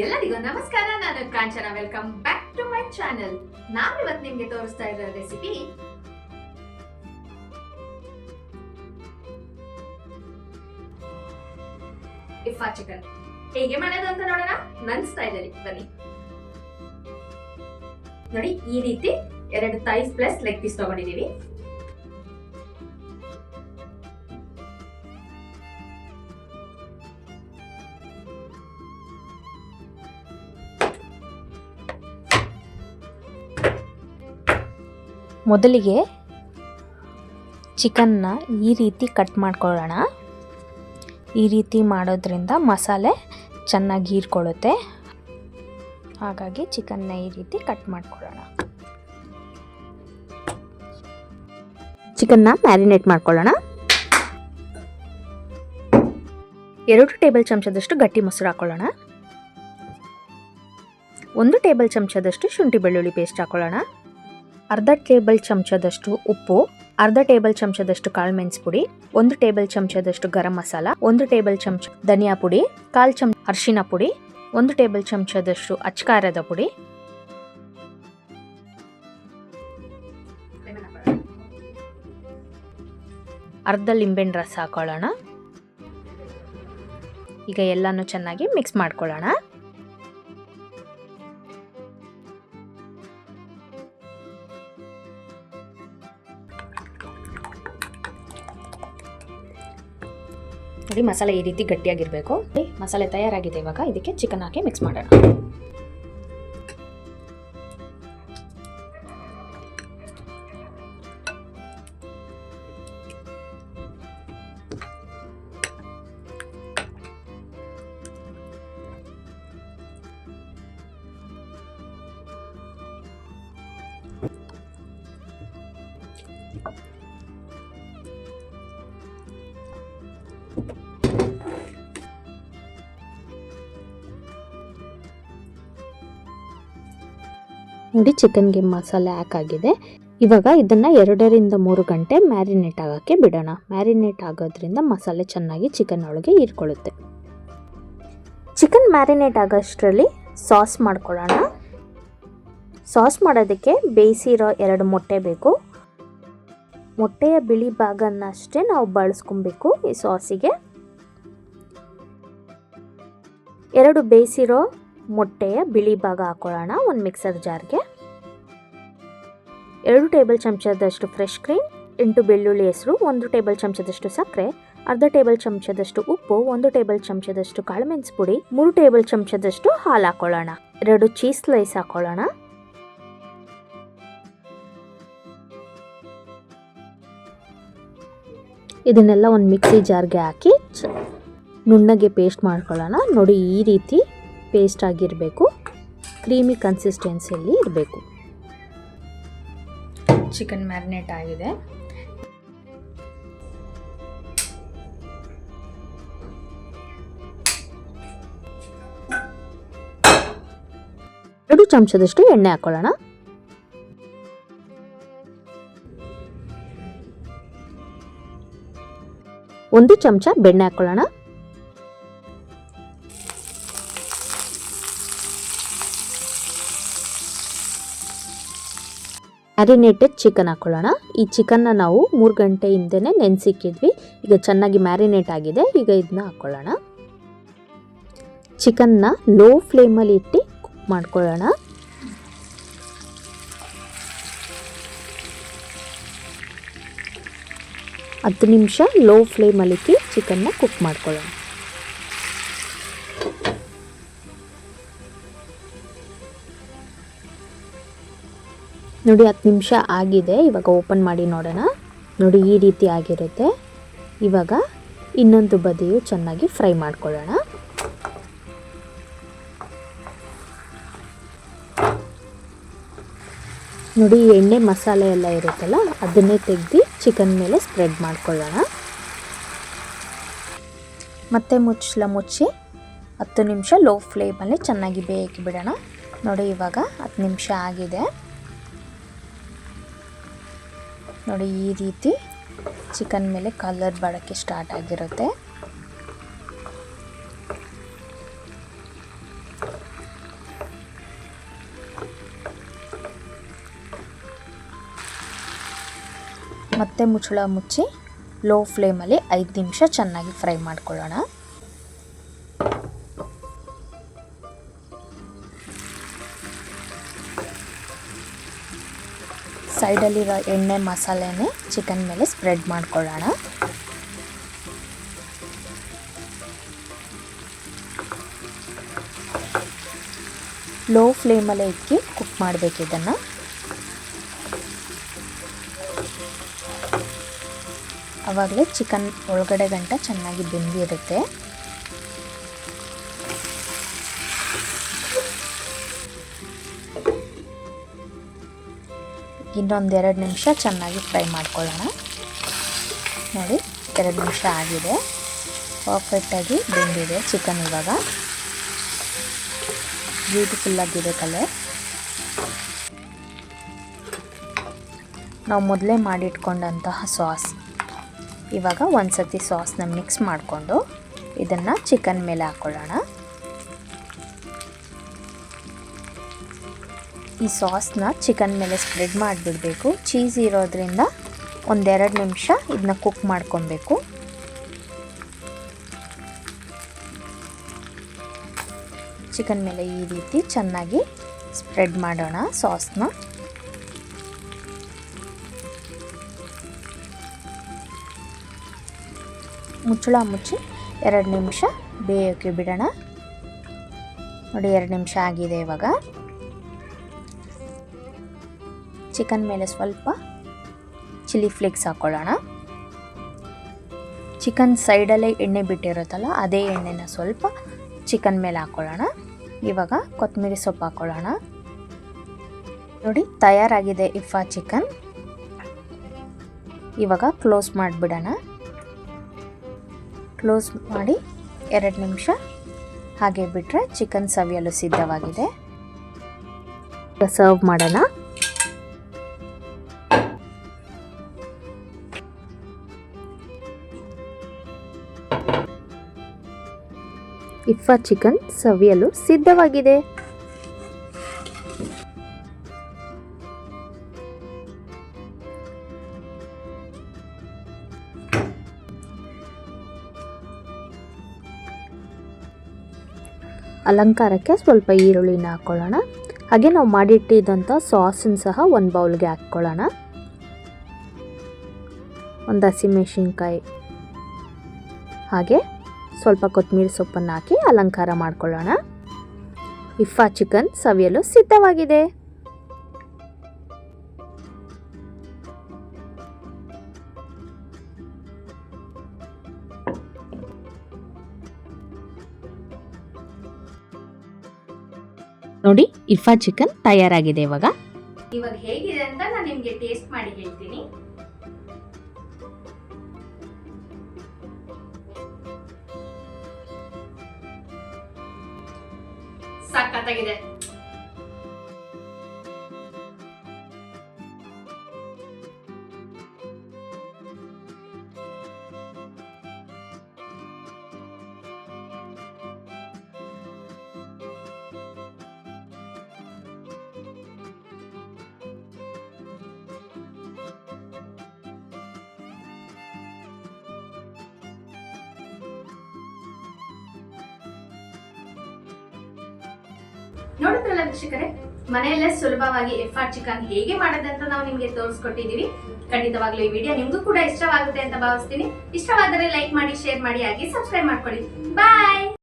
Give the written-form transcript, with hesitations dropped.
ಎಲ್ಲರಿಗೂ ನಮಸ್ಕಾರ. ನಾನು Kanchana. Welcome back to my channel. ನಾವಿವತ್ತು ನಿಮ್ಗೆ ತೋರಿಸ್ತಾ ಇರೋ ರೆಸಿಪಿ ಇಫಾ ಚಿಕನ್. ಹೇಗೆ ಮಾಡೋದು ಅಂತ ನೋಡೋಣ. ನನ್ಸ್ತಾ ಇದ್ದೀರಿ, ಬನ್ನಿ ನೋಡಿ. ಈ ರೀತಿ 2 ಥೈಸ್ ಪ್ಲಸ್ ಲೆಗ್ ಪೀಸ್ ತಗೊಂಡಿದೀವಿ. ಮೊದಲಿಗೆ ಚಿಕನ್ನ ಈ ರೀತಿ ಕಟ್ ಮಾಡ್ಕೊಳ್ಳೋಣ. ಈ ರೀತಿ ಮಾಡೋದ್ರಿಂದ ಮಸಾಲೆ ಚೆನ್ನಾಗಿ ಹೀರ್ಕೊಳ್ಳುತ್ತೆ. ಹಾಗಾಗಿ ಚಿಕನ್ನ ಈ ರೀತಿ ಕಟ್ ಮಾಡ್ಕೊಳ್ಳೋಣ. ಚಿಕನ್ನ ಮ್ಯಾರಿನೇಟ್ ಮಾಡ್ಕೊಳ್ಳೋಣ. 2 ಟೇಬಲ್ ಚಮಚದಷ್ಟು ಗಟ್ಟಿ ಮೊಸರು ಹಾಕೊಳ್ಳೋಣ. 1 ಟೇಬಲ್ ಚಮಚದಷ್ಟು ಶುಂಠಿ ಬೆಳ್ಳುಳ್ಳಿ ಪೇಸ್ಟ್ ಹಾಕೊಳ್ಳೋಣ. ಅರ್ಧ ಟೇಬಲ್ ಚಮಚದಷ್ಟು ಉಪ್ಪು, ಅರ್ಧ ಟೇಬಲ್ ಚಮಚದಷ್ಟು ಕಾಳು ಮೆಣಸು ಪುಡಿ, 1 ಟೇಬಲ್ ಚಮಚದಷ್ಟು ಗರಂ ಮಸಾಲ, 1 ಟೇಬಲ್ ಚಮಚ ಧನಿಯಾ ಪುಡಿ, 1/4 ಚಮಚ ಅರಿಶಿನ ಪುಡಿ, 1 ಟೇಬಲ್ ಚಮಚದಷ್ಟು ಅಚ್ಚಕಾರದ ಪುಡಿ, ಅರ್ಧ ಲಿಂಬೆಹಣ್ಣು ರಸ ಹಾಕೊಳ್ಳೋಣ. ಈಗ ಎಲ್ಲಾನು ಚೆನ್ನಾಗಿ ಮಿಕ್ಸ್ ಮಾಡ್ಕೊಳ್ಳೋಣ. ನೋಡಿ, ಮಸಾಲೆ ಈ ರೀತಿ ಗಟ್ಟಿಯಾಗಿರಬೇಕು. ಮಸಾಲೆ ತಯಾರಾಗಿದೆ. ಇವಾಗ ಇದಕ್ಕೆ ಚಿಕನ್ ಹಾಕಿ ಮಿಕ್ಸ್ ಮಾಡೋಣ. ನೋಡಿ, ಚಿಕನ್ಗೆ ಮಸಾಲೆ ಹಾಕಾಗಿದೆ. ಇವಾಗ ಇದನ್ನು 2 ರಿಂದ 3 ಗಂಟೆ ಮ್ಯಾರಿನೇಟ್ ಆಗೋಕ್ಕೆ ಬಿಡೋಣ. ಮ್ಯಾರಿನೇಟ್ ಆಗೋದ್ರಿಂದ ಮಸಾಲೆ ಚೆನ್ನಾಗಿ ಚಿಕನ್ ಒಳಗೆ ಹೀರ್ಕೊಳ್ಳುತ್ತೆ. ಚಿಕನ್ ಮ್ಯಾರಿನೇಟ್ ಆಗೋಷ್ಟರಲ್ಲಿ ಸಾಸ್ ಮಾಡ್ಕೊಳ್ಳೋಣ. ಸಾಸ್ ಮಾಡೋದಕ್ಕೆ ಬೇಯಿಸಿರೋ 2 ಮೊಟ್ಟೆ ಬೇಕು. ಮೊಟ್ಟೆಯ ಬಿಳಿ ಭಾಗನಷ್ಟೇ ನಾವು ಬಳಸ್ಕೊಬೇಕು ಈ ಸಾಸಿಗೆ. 2 ಬೇಯಿಸಿರೋ ಮೊಟ್ಟೆಯ ಬಿಳಿ ಭಾಗ ಹಾಕೊಳ್ಳೋಣ ಒಂದು ಮಿಕ್ಸರ್ ಜಾರ್ಗೆ. 2 ಟೇಬಲ್ ಚಮಚದಷ್ಟು ಫ್ರೆಶ್ ಕ್ರೀಮ್, 8 ಬೆಳ್ಳುಳ್ಳಿ ಹೆಸರು, 1 ಟೇಬಲ್ ಚಮಚದಷ್ಟು ಸಕ್ಕರೆ, ಅರ್ಧ ಟೇಬಲ್ ಚಮಚದಷ್ಟು ಉಪ್ಪು, 1 ಟೇಬಲ್ ಚಮಚದಷ್ಟು ಕಾಳು ಮೆಣಸು ಪುಡಿ, 3 ಟೇಬಲ್ ಚಮಚದಷ್ಟು ಹಾಲು ಹಾಕೊಳ್ಳೋಣ. 2 ಚೀಸ್ ಸ್ಲೈಸ್ ಹಾಕೊಳ್ಳೋಣ. ಇದನ್ನೆಲ್ಲ ಒಂದು ಮಿಕ್ಸಿ ಜಾರ್ಗೆ ಹಾಕಿ ನುಣ್ಣಗೆ ಪೇಸ್ಟ್ ಮಾಡ್ಕೊಳ್ಳೋಣ. ನೋಡಿ, ಈ ರೀತಿ ಪೇಸ್ಟ್ ಆಗಿರಬೇಕು. ಕ್ರೀಮಿ ಕನ್ಸಿಸ್ಟೆನ್ಸಿಯಲ್ಲಿ ಇರಬೇಕು. ಚಿಕನ್ ಮ್ಯಾರಿನೇಟ್ ಆಗಿದೆ. ಎರಡು ಚಮಚದಷ್ಟು ಎಣ್ಣೆ ಹಾಕೊಳ್ಳೋಣ. ಒಂದು ಚಮಚ ಬೆಣ್ಣೆ ಹಾಕೊಳ್ಳೋಣ. ಮ್ಯಾರಿನೇಟೆಡ್ ಚಿಕನ್ ಹಾಕೊಳ್ಳೋಣ. ಈ ಚಿಕನ್ನ ನಾವು 3 ಗಂಟೆ ಹಿಂದೆನೇ ನೆನೆಸಿಕ್ಕಿದ್ವಿ. ಈಗ ಚೆನ್ನಾಗಿ ಮ್ಯಾರಿನೇಟ್ ಆಗಿದೆ. ಈಗ ಇದನ್ನ ಹಾಕೊಳ್ಳೋಣ. ಚಿಕನ್ನ ಲೋ ಫ್ಲೇಮಲ್ಲಿ ಇಟ್ಟು ಕುಕ್ ಮಾಡ್ಕೊಳ್ಳೋಣ. ಹತ್ತು ನಿಮಿಷ ಲೋ ಫ್ಲೇಮಲ್ಲಿ ಇಟ್ಟು ಚಿಕನ್ನ ಕುಕ್ ಮಾಡ್ಕೊಳ್ಳೋಣ. ನೋಡಿ, 10 ನಿಮಿಷ ಆಗಿದೆ. ಇವಾಗ ಓಪನ್ ಮಾಡಿ ನೋಡೋಣ. ನೋಡಿ, ಈ ರೀತಿ ಆಗಿರುತ್ತೆ. ಇವಾಗ ಇನ್ನೊಂದು ಬದಿಯು ಚೆನ್ನಾಗಿ ಫ್ರೈ ಮಾಡ್ಕೊಳ್ಳೋಣ. ನೋಡಿ, ಎಣ್ಣೆ ಮಸಾಲೆ ಎಲ್ಲ ಇರುತ್ತಲ್ಲ, ಅದನ್ನೇ ತೆಗೆದು ಚಿಕನ್ ಮೇಲೆ ಸ್ಪ್ರೆಡ್ ಮಾಡ್ಕೊಳ್ಳೋಣ. ಮತ್ತೆ ಮುಚ್ಚಿ 10 ನಿಮಿಷ ಲೋ ಫ್ಲೇಮಲ್ಲಿ ಚೆನ್ನಾಗಿ ಬೇಯಕ್ಕೆ ಬಿಡೋಣ. ನೋಡಿ, ಇವಾಗ 10 ನಿಮಿಷ ಆಗಿದೆ. ನೋಡಿ, ಈ ರೀತಿ ಚಿಕನ್ ಮೇಲೆ ಕಲರ್ ಬರೋಕ್ಕೆ ಸ್ಟಾರ್ಟ್ ಆಗಿರುತ್ತೆ. ಮತ್ತೆ ಮುಚ್ಚಳ ಮುಚ್ಚಿ ಲೋ ಫ್ಲೇಮಲ್ಲಿ 5 ನಿಮಿಷ ಚೆನ್ನಾಗಿ ಫ್ರೈ ಮಾಡ್ಕೊಳ್ಳೋಣ. ಸೈಡಲ್ಲಿರೋ ಎಣ್ಣೆ ಮಸಾಲೆನೇ ಚಿಕನ್ ಮೇಲೆ ಸ್ಪ್ರೆಡ್ ಮಾಡ್ಕೊಳ್ಳೋಣ. ಲೋ ಫ್ಲೇಮಲ್ಲೇ ಇಕ್ಕಿ ಕುಕ್ ಮಾಡಬೇಕು ಇದನ್ನು. ಆವಾಗಲೇ ಚಿಕನ್ ಒಳಗಡೆ ಗಂಟ ಚೆನ್ನಾಗಿ ಬೆಂದಿರುತ್ತೆ. ಇನ್ನೊಂದೆರಡು ನಿಮಿಷ ಚೆನ್ನಾಗಿ ಫ್ರೈ ಮಾಡ್ಕೊಳ್ಳೋಣ. ನೋಡಿ 2 ನಿಮಿಷ ಆಗಿದೆ. ಪರ್ಫೆಕ್ಟಾಗಿ ಬೆಂದಿದೆ ಚಿಕನ್. ಇವಾಗ ಬ್ಯೂಟಿಫುಲ್ ಆಗಿದೆ ಕಲರ್. ನಾವು ಮೊದಲೇ ಮಾಡಿಟ್ಕೊಂಡಂತಹ ಸಾಸ್, ಇವಾಗ ಒಂದ್ಸತಿ ಸಾಸ್ನ ಮಿಕ್ಸ್ ಮಾಡಿಕೊಂಡು ಇದನ್ನು ಚಿಕನ್ ಮೇಲೆ ಹಾಕ್ಕೊಳ್ಳೋಣ. ಈ ಸಾಸ್ನ ಚಿಕನ್ ಮೇಲೆ ಸ್ಪ್ರೆಡ್ ಮಾಡಿಬಿಡಬೇಕು. ಚೀಸ್ ಇರೋದ್ರಿಂದ 1-2 ನಿಮಿಷ ಇದನ್ನ ಕುಕ್ ಮಾಡ್ಕೊಬೇಕು. ಚಿಕನ್ ಮೇಲೆ ಈ ರೀತಿ ಚೆನ್ನಾಗಿ ಸ್ಪ್ರೆಡ್ ಮಾಡೋಣ ಸಾಸ್ನ. ಮುಚ್ಚಳ ಮುಚ್ಚಿ 2 ನಿಮಿಷ ಬೇಯೋಕ್ಕೆ ಬಿಡೋಣ. ನೋಡಿ 2 ನಿಮಿಷ ಆಗಿದೆ. ಇವಾಗ ಚಿಕನ್ ಮೇಲೆ ಸ್ವಲ್ಪ ಚಿಲ್ಲಿ ಫ್ಲೇಕ್ಸ್ ಹಾಕ್ಕೊಳ್ಳೋಣ. ಚಿಕನ್ ಸೈಡಲ್ಲೇ ಎಣ್ಣೆ ಬಿಟ್ಟಿರುತ್ತಲ್ಲ, ಅದೇ ಎಣ್ಣೆನ ಸ್ವಲ್ಪ ಚಿಕನ್ ಮೇಲೆ ಹಾಕ್ಕೊಳ್ಳೋಣ. ಇವಾಗ ಕೊತ್ತಂಬರಿ ಸೊಪ್ಪು ಹಾಕ್ಕೊಳ್ಳೋಣ. ನೋಡಿ ತಯಾರಾಗಿದೆ ಇಫಾ ಚಿಕನ್. ಇವಾಗ ಕ್ಲೋಸ್ ಮಾಡಿಬಿಡೋಣ. ಕ್ಲೋಸ್ ಮಾಡಿ 2 ನಿಮಿಷ ಹಾಗೆ ಬಿಟ್ಟರೆ ಚಿಕನ್ ಸವಿಯಲು ಸಿದ್ಧವಾಗಿದೆ. ಸರ್ವ್ ಮಾಡೋಣ. ಇಫಾ ಚಿಕನ್ ಸವಿಯಲು ಸಿದ್ಧವಾಗಿದೆ. ಅಲಂಕಾರಕ್ಕೆ ಸ್ವಲ್ಪ ಈರುಳ್ಳಿನ ಹಾಕ್ಕೊಳ್ಳೋಣ. ಹಾಗೆ ನಾವು ಮಾಡಿಟ್ಟಿದ್ದಂಥ ಸಾಸನ್ನು ಸಹ ಒಂದು ಬೌಲ್ಗೆ ಹಾಕ್ಕೊಳ್ಳೋಣ. ಒಂದು ಹಸಿಮೆಣಸಿನ್ಕಾಯಿ ಹಾಗೆ ಸ್ವಲ್ಪ ಕೊತ್ತಂಬರಿ ಸೊಪ್ಪನ್ನು ಹಾಕಿ ಅಲಂಕಾರ ಮಾಡ್ಕೊಳ್ಳೋಣ. ಇಫಾ ಚಿಕನ್ ಸವಿಯಲು ಸಿದ್ಧವಾಗಿದೆ. ನೋಡಿ ಇಫಾ ಚಿಕನ್ ತಯಾರಾಗಿದೆ. ಇವಾಗ ಹೇಗಿದೆ ಅಂತ ನಾನು ನಿಮ್ಗೆ ಟೇಸ್ಟ್ ಮಾಡಿ ಹೇಳ್ತೀನಿ. ಸಖತ್ತಾಗಿದೆ. ನೋಡಿದ್ರಲ್ಲ ವೀಕ್ಷಕರೇ, ಮನೆಯಲ್ಲೇ ಸುಲಭವಾಗಿ ಇಫಾ ಚಿಕನ್ ಹೇಗೆ ಮಾಡೋದಂತ ನಾವು ನಿಮ್ಗೆ ತೋರಿಸ್ಕೊಟ್ಟಿದೀವಿ. ಖಂಡಿತವಾಗ್ಲೂ ಈ ವಿಡಿಯೋ ನಿಮ್ಗೂ ಕೂಡ ಇಷ್ಟವಾಗುತ್ತೆ ಅಂತ ಭಾವಿಸ್ತೀನಿ. ಇಷ್ಟವಾದರೆ ಲೈಕ್ ಮಾಡಿ, ಶೇರ್ ಮಾಡಿ, ಹಾಗೆ ಸಬ್ಸ್ಕ್ರೈಬ್ ಮಾಡ್ಕೊಳ್ಳಿ. ಬಾಯ್.